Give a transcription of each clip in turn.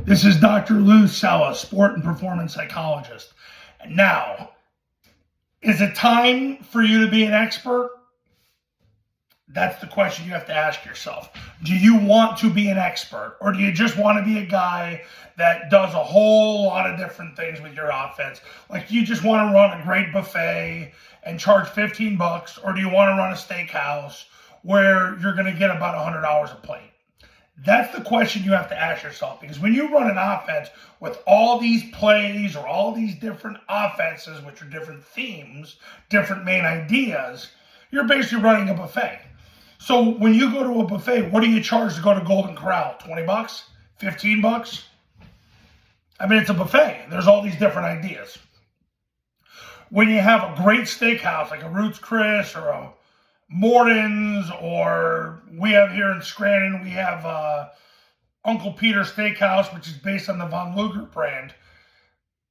This is Dr. Lou Cella, sport and performance psychologist. And now, is it time for you to be an expert? That's the question you have to ask yourself. Do you want to be an expert, or do you just want to be a guy that does a whole lot of different things with your offense? Like, you just want to run a great buffet and charge $15, or do you want to run a steakhouse where you're going to get about $100 a plate? That's the question you have to ask yourself, because when you run an offense with all these plays or all these different offenses, which are different themes, different main ideas, you're basically running a buffet. So when you go to a buffet, what do you charge to go to Golden Corral? $20? $15? I mean, it's a buffet. There's all these different ideas. When you have a great steakhouse like a Ruth's Chris or a Morton's, or we have here in Scranton, we have Uncle Peter's Steakhouse, which is based on the Von Luger brand.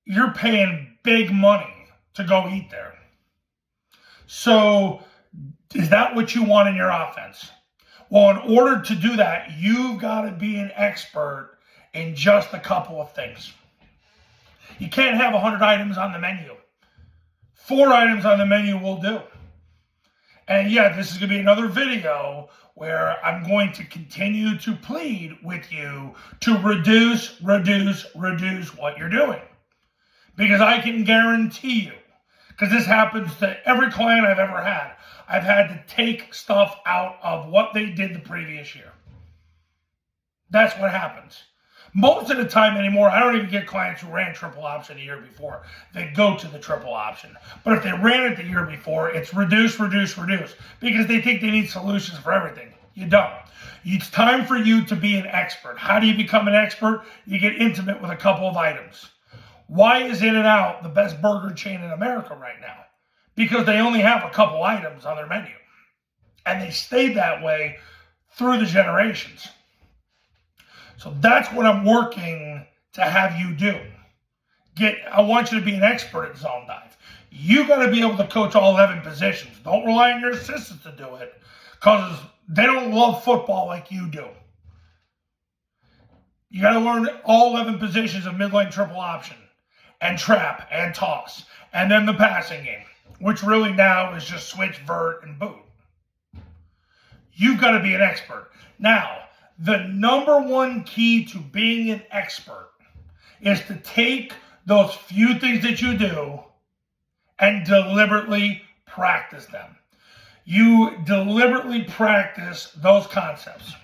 You're paying big money to go eat there. So is that what you want in your offense? Well, in order to do that, you've got to be an expert in just a couple of things. You can't have 100 items on the menu. 4 items on the menu will do. And yeah, this is going to be another video where I'm going to continue to plead with you to reduce what you're doing. Because I can guarantee you, because this happens to every client I've ever had, I've had to take stuff out of what they did the previous year. That's what happens. Most of the time anymore, I don't even get clients who ran triple option the year before. They go to the triple option. But if they ran it the year before, it's reduce, because they think they need solutions for everything. You don't. It's time for you to be an expert. How do you become an expert? You get intimate with a couple of items. Why is In-N-Out the best burger chain in America right now? Because they only have a couple items on their menu. And they stayed that way through the generations. So that's what I'm working to have you do. I want you to be an expert at zone dive. You got to be able to coach all 11 positions. Don't rely on your assistants to do it, because they don't love football like you do. You got to learn all 11 positions of mid-lane triple option and trap and toss, and then the passing game, which really now is just switch, vert, and boot. You've got to be an expert. Now, the number one key to being an expert is to take those few things that you do and deliberately practice them. You deliberately practice those concepts.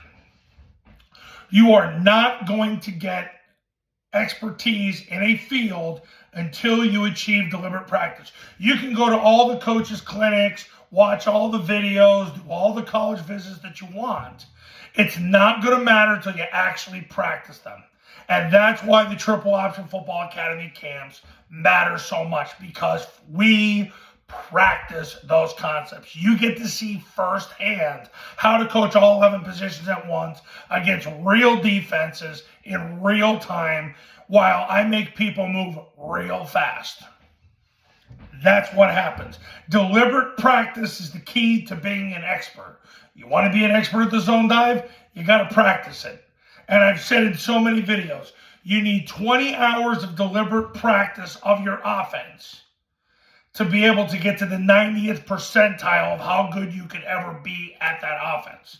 You are not going to get expertise in a field until you achieve deliberate practice. You can go to all the coaches' clinics, watch all the videos, do all the college visits that you want. It's not going to matter until you actually practice them. And that's why the Triple Option Football Academy camps matter so much, because we practice those concepts. You get to see firsthand how to coach all 11 positions at once against real defenses in real time, while I make people move real fast. That's what happens. Deliberate practice is the key to being an expert. You want to be an expert at the zone dive? You got to practice it. And I've said in so many videos, you need 20 hours of deliberate practice of your offense to be able to get to the 90th percentile of how good you could ever be at that offense.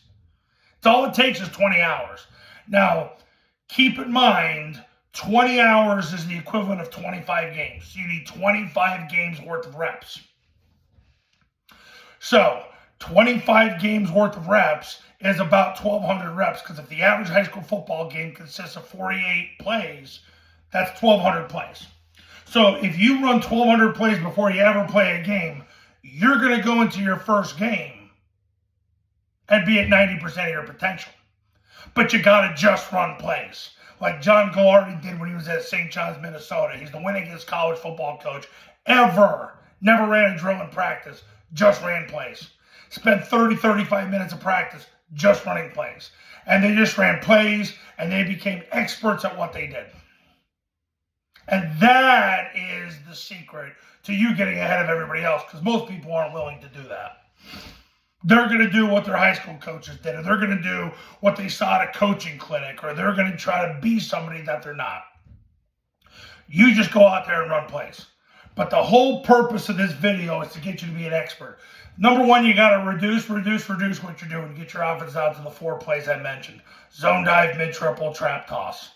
It's all it takes is 20 hours. Now, keep in mind, 20 hours is the equivalent of 25 games. So you need 25 games worth of reps. So 25 games worth of reps is about 1,200 reps, because if the average high school football game consists of 48 plays, that's 1,200 plays. So if you run 1,200 plays before you ever play a game, you're going to go into your first game and be at 90% of your potential. But you got to just run plays, like John Gallardi did when he was at St. John's, Minnesota. He's the winningest college football coach ever. Never ran a drill in practice, just ran plays. Spent 35 minutes of practice just running plays. And they just ran plays, and they became experts at what they did. And that is the secret to you getting ahead of everybody else, because most people aren't willing to do that. they're going to do what their high school coaches did, or they're going to do what they saw at a coaching clinic, or they're going to try to be somebody that they're not. You just go out there and run plays. But the whole purpose of this video is to get you to be an expert. Number one, you got to reduce what you're doing. Get your offense out to the 4 plays I mentioned. Zone dive, mid-triple, trap toss.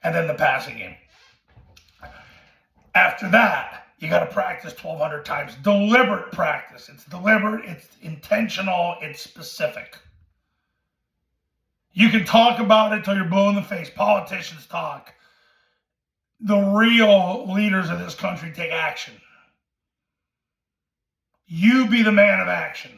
And then the passing game. After that, you got to practice 1,200 times. Deliberate practice. It's deliberate, it's intentional, it's specific. You can talk about it till you're blue in the face. Politicians talk. The real leaders of this country take action. You be the man of action.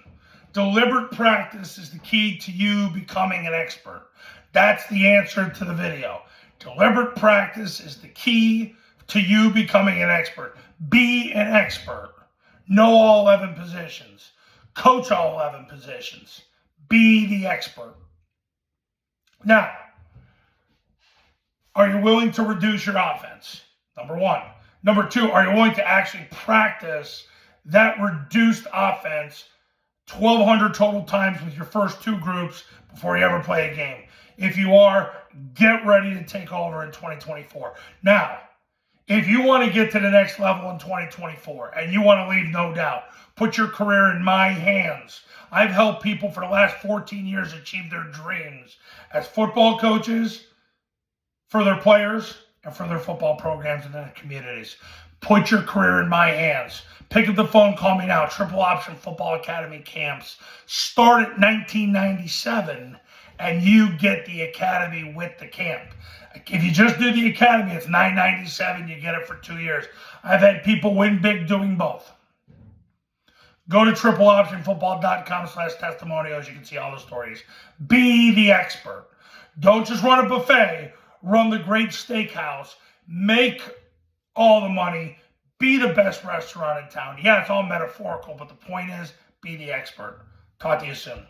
Deliberate practice is the key to you becoming an expert. That's the answer to the video. Deliberate practice is the key to you becoming an expert. Be an expert. Know all 11 positions. Coach all 11 positions. Be the expert. Now, are you willing to reduce your offense? Number one. Number two, are you willing to actually practice that reduced offense 1,200 total times with your first 2 groups before you ever play a game? If you are, get ready to take over in 2024. Now, if you want to get to the next level in 2024 and you want to leave no doubt, put your career in my hands. I've helped people for the last 14 years achieve their dreams as football coaches, for their players, and for their football programs in their communities. Put your career in my hands. Pick up the phone, call me now. Triple Option Football Academy camps start at $19.97, and you get the academy with the camp. If you just do the academy, it's $9.97. You get it for 2 years. I've had people win big doing both. Go to tripleoptionfootball.com/testimonials. You can see all the stories. Be the expert. Don't just run a buffet. Run the great steakhouse. Make all the money. Be the best restaurant in town. Yeah, it's all metaphorical, but the point is, be the expert. Talk to you soon.